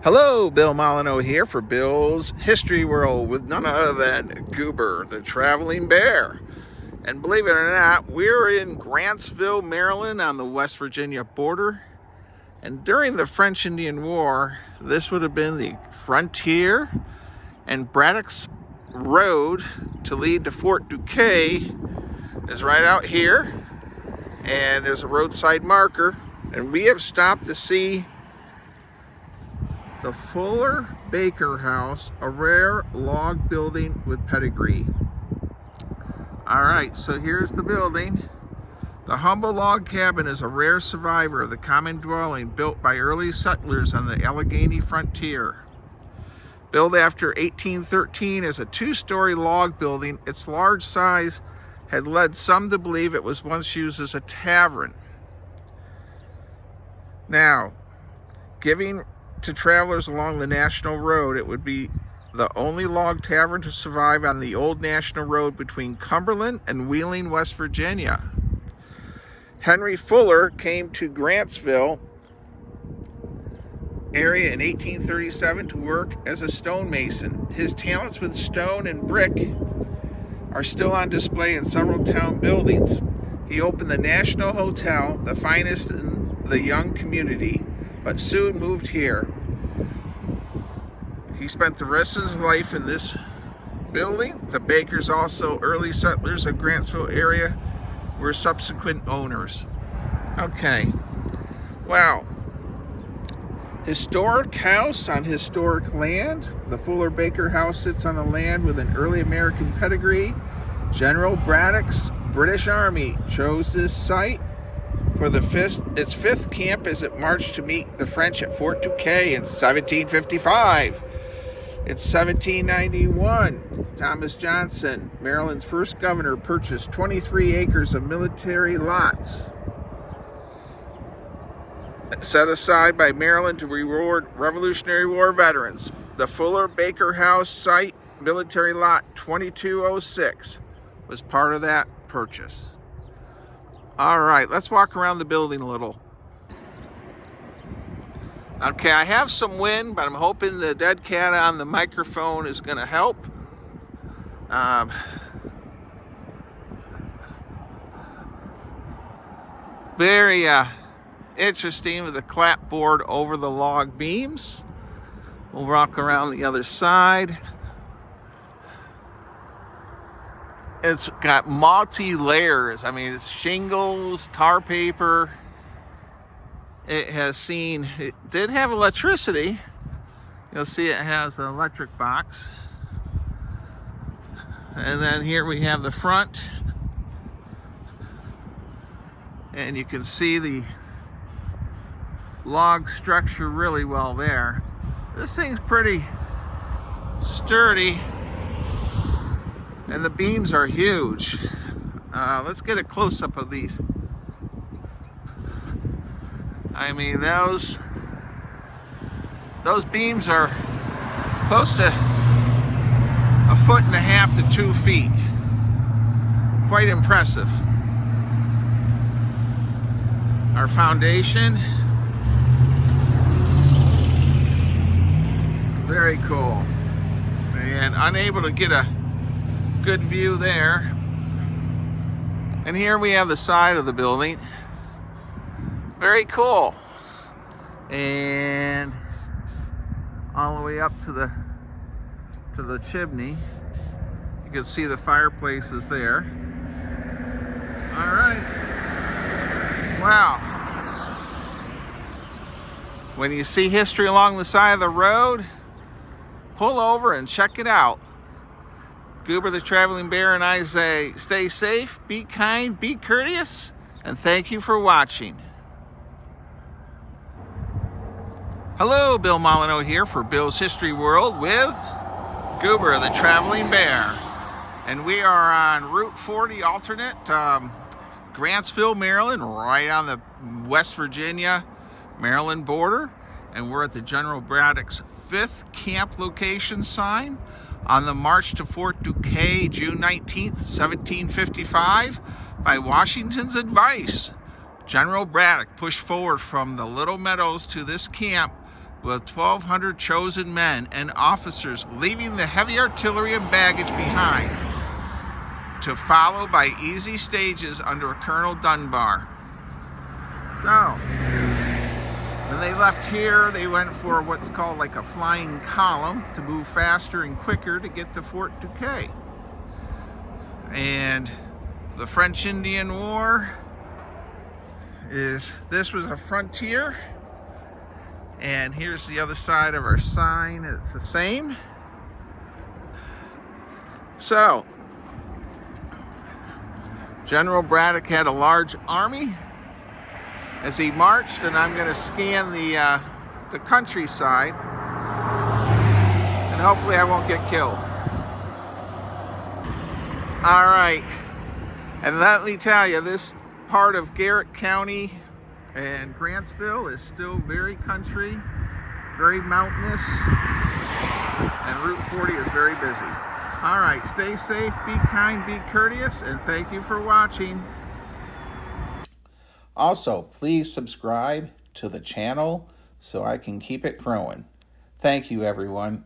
Hello, Bill Molyneux here for Bill's History World with none other than Goober, the traveling bear. And believe it or not, we're in Grantsville, Maryland on the West Virginia border. And during the French Indian War, this would have been the frontier, and Braddock's road to lead to Fort Duquesne is right out here. And there's a roadside marker, and we have stopped to see the Fuller Baker House, a rare log building with pedigree. Alright, so here's the building. The humble log cabin is a rare survivor of the common dwelling built by early settlers on the Allegheny frontier. Built after 1813 as a two-story log building, its large size had led some to believe it was once used as a tavern. Now, giving to travelers along the National Road, it would be the only log tavern to survive on the old National Road between Cumberland and Wheeling, West Virginia. Henry Fuller came to Grantsville area in 1837 to work as a stonemason. His talents with stone and brick are still on display in several town buildings. He opened the National Hotel, the finest in the young community, but soon moved here. He spent the rest of his life in this building. The Bakers, also early settlers of Grantsville area, were subsequent owners. Okay, wow. Historic house on historic land. The Fuller Baker House sits on the land with an early American pedigree. General Braddock's British Army chose this site for its fifth camp as it marched to meet the French at Fort Duquesne in 1755. In 1791, Thomas Johnson, Maryland's first governor, purchased 23 acres of military lots set aside by Maryland to reward Revolutionary War veterans. The Fuller Baker House site, military lot 2206, was part of that purchase. All right, let's walk around the building a little. Okay, I have some wind, but I'm hoping the dead cat on the microphone is going to help. Very interesting with the clapboard over the log beams. We'll walk around the other side. It's got multi-layers. I mean, it's shingles, tar paper. It did have electricity. You'll see it has an electric box. And then here we have the front. And you can see the log structure really well there. This thing's pretty sturdy. And the beams are huge. Let's get a close-up of these. I mean, those beams are close to 1.5 to 2 feet. Quite impressive. Our foundation, very cool. And unable to get a good view there. And here we have the side of the building. Very cool. And all the way up to the chimney. You can see the fireplace is there. All right. Wow. When you see history along the side of the road, pull over and check it out. Goober the Traveling Bear and I say, stay safe, be kind, be courteous, and thank you for watching. Hello, Bill Molyneux here for Bill's History World with Goober the Traveling Bear. And we are on Route 40 alternate, Grantsville, Maryland, right on the West Virginia, Maryland border. And we're at the General Braddock's 5th camp location sign on the march to Fort Duquesne, June 19th, 1755. By Washington's advice, General Braddock pushed forward from the Little Meadows to this camp with 1,200 chosen men and officers leaving the heavy artillery and baggage behind to follow by easy stages under Colonel Dunbar. So, when they left here, they went for what's called like a flying column to move faster and quicker to get to Fort Duquesne. And the French Indian War this was a frontier, and here's the other side of our sign. It's the same. So General Braddock had a large army as he marched, and I'm going to scan the countryside, and hopefully I won't get killed. All right, and let me tell you, this part of Garrett County and Grantsville is still very country, very mountainous, and Route 40 is very busy. All right, stay safe, be kind, be courteous, and thank you for watching. Also, please subscribe to the channel so I can keep it growing. Thank you, everyone.